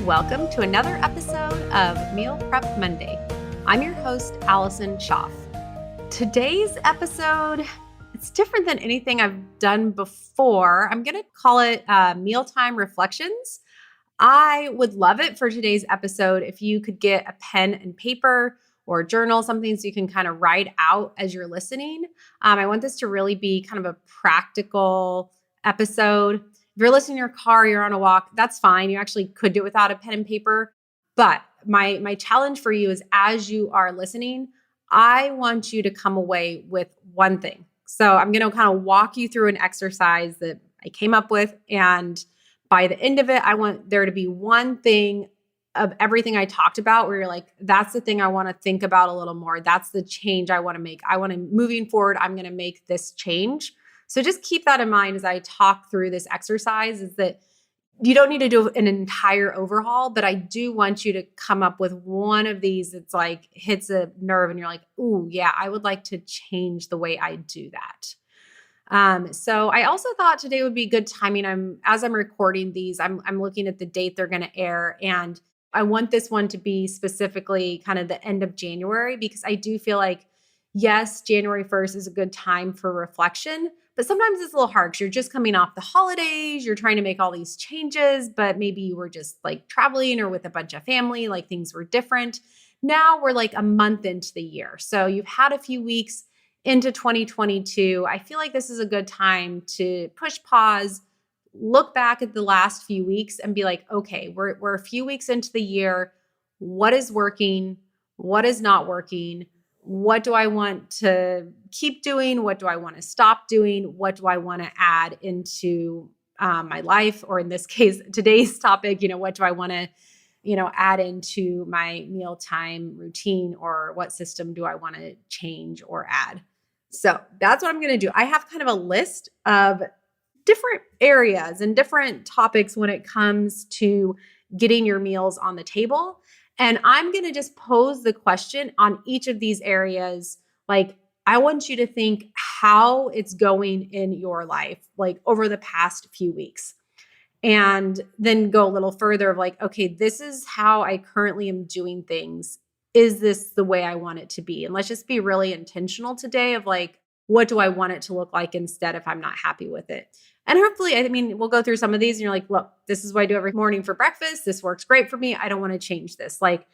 welcome to another episode of Meal Prep Monday. I'm your host, Allison Schaaf. Today's episode, it's different than anything I've done before. I'm going to call it Mealtime Reflections. I would love it for today's episode if you could get a pen and paper or journal, something so you can kind of write out as you're listening. I want this to really be kind of a practical episode. If you're listening in your car, you're on a walk, that's fine. You actually could do it without a pen and paper. But my challenge for you is as you are listening, I want you to come away with one thing. So I'm going to kind of walk you through an exercise that I came up with. And by the end of it, I want there to be one thing of everything I talked about where you're like, that's the thing I want to think about a little more. That's the change I want to make. Moving forward, I'm going to make this change. So just keep that in mind as I talk through this exercise, is that you don't need to do an entire overhaul, but I do want you to come up with one of these that's like hits a nerve and you're like, ooh, yeah, I would like to change the way I do that. So I also thought today would be good timing. As I'm recording these, I'm looking at the date they're going to air, and I want this one to be specifically kind of the end of January, because I do feel like, yes, January 1st is a good time for reflection, but sometimes it's a little hard because you're just coming off the holidays, you're trying to make all these changes, but maybe you were just like traveling or with a bunch of family, like things were different. Now we're like a month into the year. So you've had a few weeks into 2022. I feel like this is a good time to push pause, look back at the last few weeks and be like, okay, we're a few weeks into the year. What is working? What is not working? What do I want to keep doing? What do I want to stop doing? What do I want to add into my life? Or in this case, today's topic, what do I want to, add into my mealtime routine, or what system do I want to change or add? So that's what I'm going to do. I have kind of a list of different areas and different topics when it comes to getting your meals on the table. And I'm going to just pose the question on each of these areas. Like, I want you to think how it's going in your life, like over the past few weeks. And then go a little further of like, okay, this is how I currently am doing things. Is this the way I want it to be? And let's just be really intentional today of like, what do I want it to look like instead if I'm not happy with it? And hopefully, we'll go through some of these and you're like, look, this is what I do every morning for breakfast. This works great for me. I don't want to change this. Like,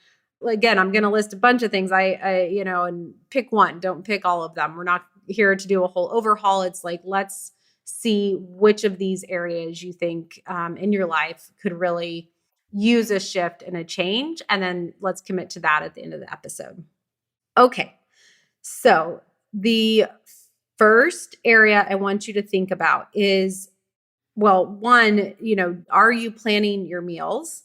again, I'm going to list a bunch of things and pick one. Don't pick all of them. We're not here to do a whole overhaul. It's like, let's see which of these areas you think in your life could really use a shift and a change. And then let's commit to that at the end of the episode. Okay. So the first area I want you to think about is, well, one, are you planning your meals?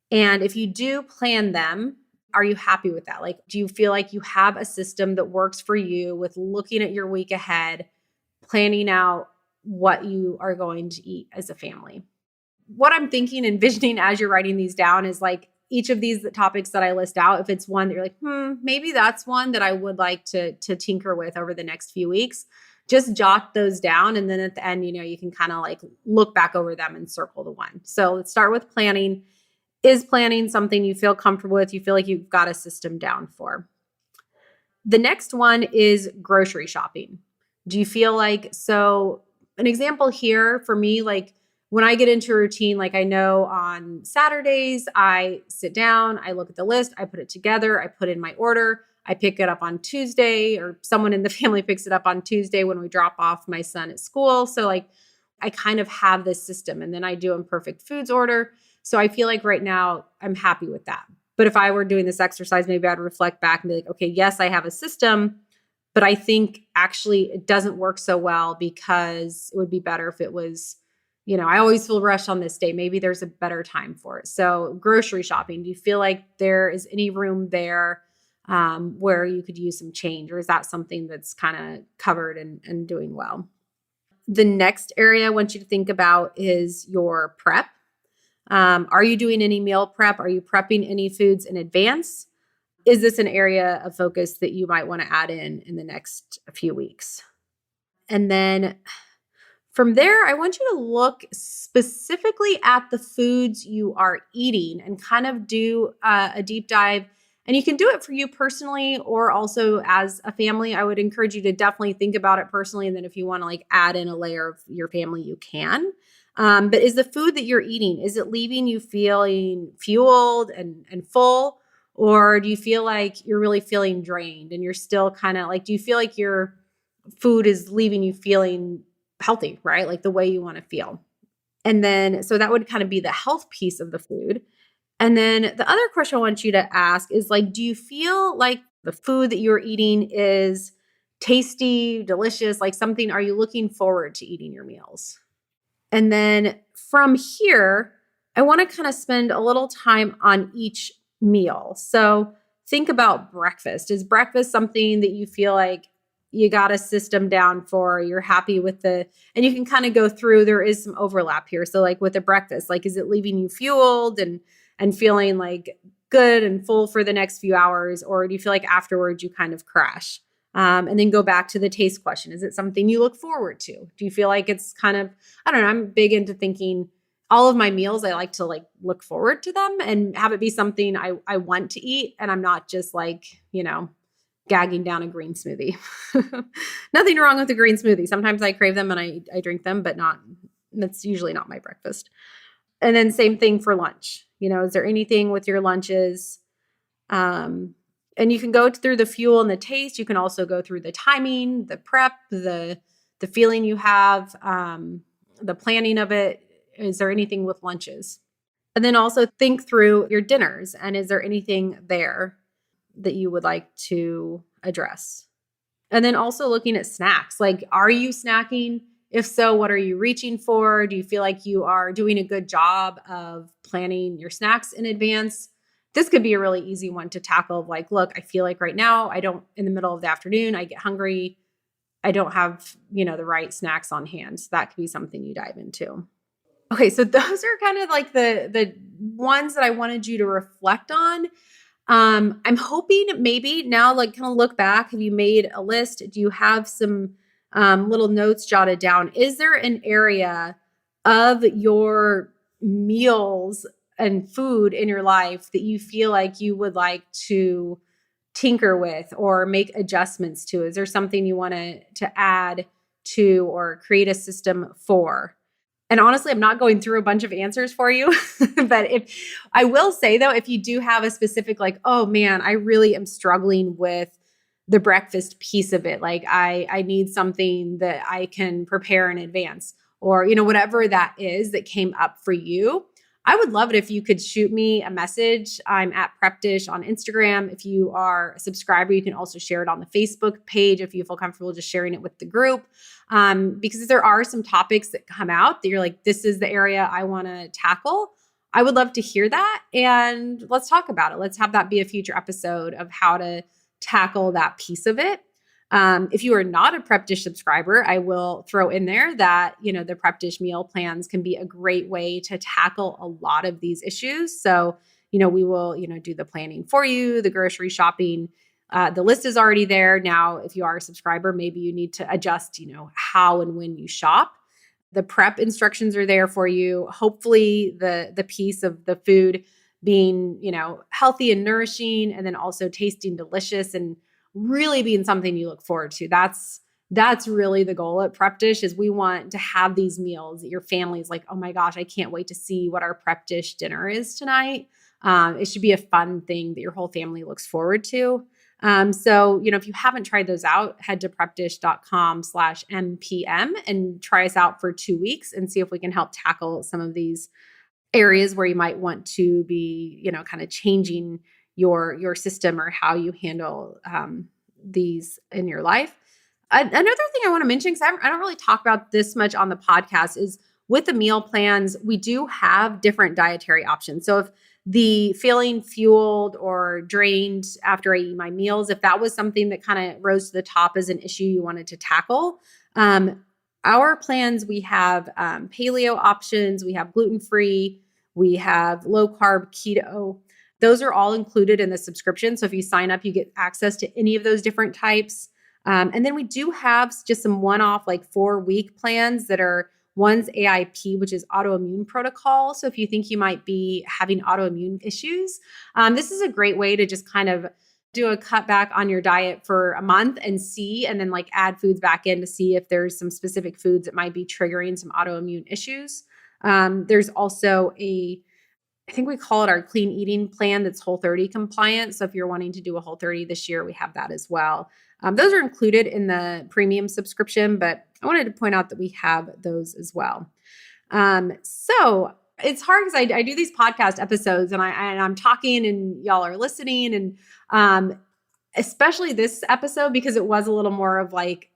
And if you do plan them, are you happy with that? Like, do you feel like you have a system that works for you with looking at your week ahead, planning out what you are going to eat as a family? What I'm thinking, envisioning as you're writing these down is like each of these topics that I list out, if it's one that you're like, maybe that's one that I would like to tinker with over the next few weeks, just jot those down. And then at the end, you can kind of like look back over them and circle the one. So let's start with planning. Is planning something you feel comfortable with? You feel like you've got a system down for? The next one is grocery shopping. Do you feel like, so an example here for me, like when I get into a routine, like I know on Saturdays, I sit down, I look at the list, I put it together, I put in my order, I pick it up on Tuesday, or someone in the family picks it up on Tuesday when we drop off my son at school. So like I kind of have this system, and then I do imperfect foods order. So I feel like right now I'm happy with that. But if I were doing this exercise, maybe I'd reflect back and be like, okay, yes, I have a system, but I think actually it doesn't work so well because it would be better if it was, I always feel rushed on this day. Maybe there's a better time for it. So grocery shopping, do you feel like there is any room there where you could use some change, or is that something that's kind of covered and doing well? The next area I want you to think about is your prep. Are you doing any meal prep? Are you prepping any foods in advance? Is this an area of focus that you might want to add in the next few weeks? And then From there, I want you to look specifically at the foods you are eating and kind of do a deep dive. And you can do it for you personally or also as a family. I would encourage you to definitely think about it personally. And then if you want to like add in a layer of your family, you can. But is the food that you're eating, is it leaving you feeling fueled and full? Or do you feel like you're really feeling drained and you're still kind of like, do you feel like your food is leaving you feeling healthy, right? Like the way you want to feel. And then, so that would kind of be the health piece of the food. And then the other question I want you to ask is like, do you feel like the food that you're eating is tasty, delicious, like something, are you looking forward to eating your meals? And then from here, I want to kind of spend a little time on each meal. So think about breakfast. Is breakfast something that you feel like you got a system down for? You're happy with and you can kind of go through, there is some overlap here. So like with the breakfast, like, is it leaving you fueled and feeling like good and full for the next few hours? Or do you feel like afterwards you kind of crash? And then go back to the taste question. Is it something you look forward to? Do you feel like it's kind of, I don't know, I'm big into thinking all of my meals, I like to like look forward to them and have it be something I want to eat. And I'm not just like, gagging down a green smoothie. Nothing wrong with a green smoothie. Sometimes I crave them and I drink them, but that's usually not my breakfast. And then same thing for lunch. Is there anything with your lunches? And you can go through the fuel and the taste. You can also go through the timing, the prep, the feeling you have, the planning of it. Is there anything with lunches? And then also think through your dinners. And is there anything there that you would like to address? And then also looking at snacks. Like, are you snacking? If so, what are you reaching for? Do you feel like you are doing a good job of planning your snacks in advance? This could be a really easy one to tackle. Like, look, I feel like right now in the middle of the afternoon, I get hungry. I don't have, the right snacks on hand. So that could be something you dive into. Okay. So those are kind of like the ones that I wanted you to reflect on. I'm hoping maybe now, like kind of look back. Have you made a list? Do you have some little notes jotted down? Is there an area of your meals and food in your life that you feel like you would like to tinker with or make adjustments to? Is there something you want to add to or create a system for? And honestly, I'm not going through a bunch of answers for you, but if I will say though, if you do have a specific, like, oh man, I really am struggling with the breakfast piece of it. Like I need something that I can prepare in advance or, whatever that is that came up for you. I would love it if you could shoot me a message. I'm at Prep Dish on Instagram. If you are a subscriber, you can also share it on the Facebook page if you feel comfortable just sharing it with the group. Because there are some topics that come out that you're like, this is the area I want to tackle. I would love to hear that. And let's talk about it. Let's have that be a future episode of how to tackle that piece of it. If you are not a Prep Dish subscriber, I will throw in there that, the Prep Dish meal plans can be a great way to tackle a lot of these issues. So, we will, do the planning for you, the grocery shopping. The list is already there. Now, if you are a subscriber, maybe you need to adjust, how and when you shop. The prep instructions are there for you. Hopefully the piece of the food being, healthy and nourishing, and then also tasting delicious and really being something you look forward to. That's really the goal at Prep Dish is we want to have these meals that your family is like, oh my gosh, I can't wait to see what our Prep Dish dinner is tonight. It should be a fun thing that your whole family looks forward to. So, if you haven't tried those out, head to prepdish.com/MPM and try us out for 2 weeks and see if we can help tackle some of these areas where you might want to be, kind of changing your system or how you handle these in your life. Another thing I want to mention, because I don't really talk about this much on the podcast, is with the meal plans, we do have different dietary options. So if the feeling fueled or drained after I eat my meals, if that was something that kind of rose to the top as an issue you wanted to tackle, our plans, we have paleo options, we have gluten-free, we have low carb, keto. Those are all included in the subscription. So if you sign up, you get access to any of those different types. And then we do have just some one-off like 4-week plans that are one's AIP, which is autoimmune protocol. So if you think you might be having autoimmune issues, this is a great way to just kind of do a cutback on your diet for a month and see, and then like add foods back in to see if there's some specific foods that might be triggering some autoimmune issues. There's also I think we call it our clean eating plan that's Whole30 compliant. So if you're wanting to do a Whole30 this year, we have that as well. Those are included in the premium subscription, but I wanted to point out that we have those as well. So it's hard because I do these podcast episodes and I'm talking and y'all are listening, and especially this episode because it was a little more of like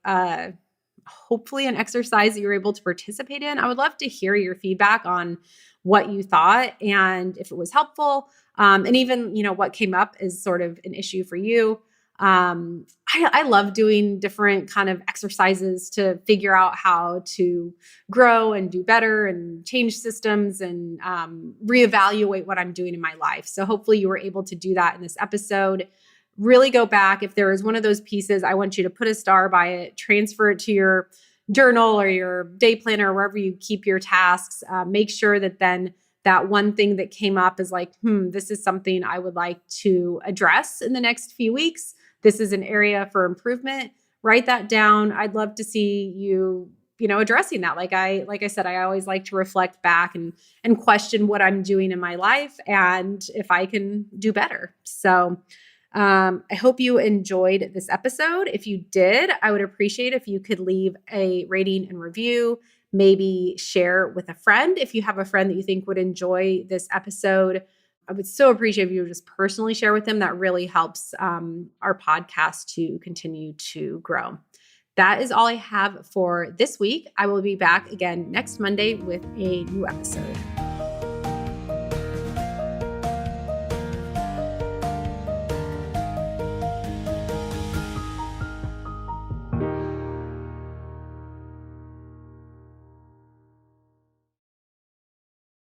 hopefully an exercise that you're able to participate in. I would love to hear your feedback on what you thought and if it was helpful, and even what came up as sort of an issue for you. I love doing different kind of exercises to figure out how to grow and do better and change systems and reevaluate what I'm doing in my life. So hopefully you were able to do that in this episode. Really go back. If there is one of those pieces, I want you to put a star by it, transfer it to your journal or your day planner, wherever you keep your tasks. Make sure that then that one thing that came up is like, this is something I would like to address in the next few weeks. This is an area for improvement. Write that down. I'd love to see you, addressing that. Like I said, I always like to reflect back and question what I'm doing in my life and if I can do better. So I hope you enjoyed this episode. If you did, I would appreciate if you could leave a rating and review, maybe share with a friend. If you have a friend that you think would enjoy this episode, I would so appreciate if you would just personally share with them. That really helps our podcast to continue to grow. That is all I have for this week. I will be back again next Monday with a new episode.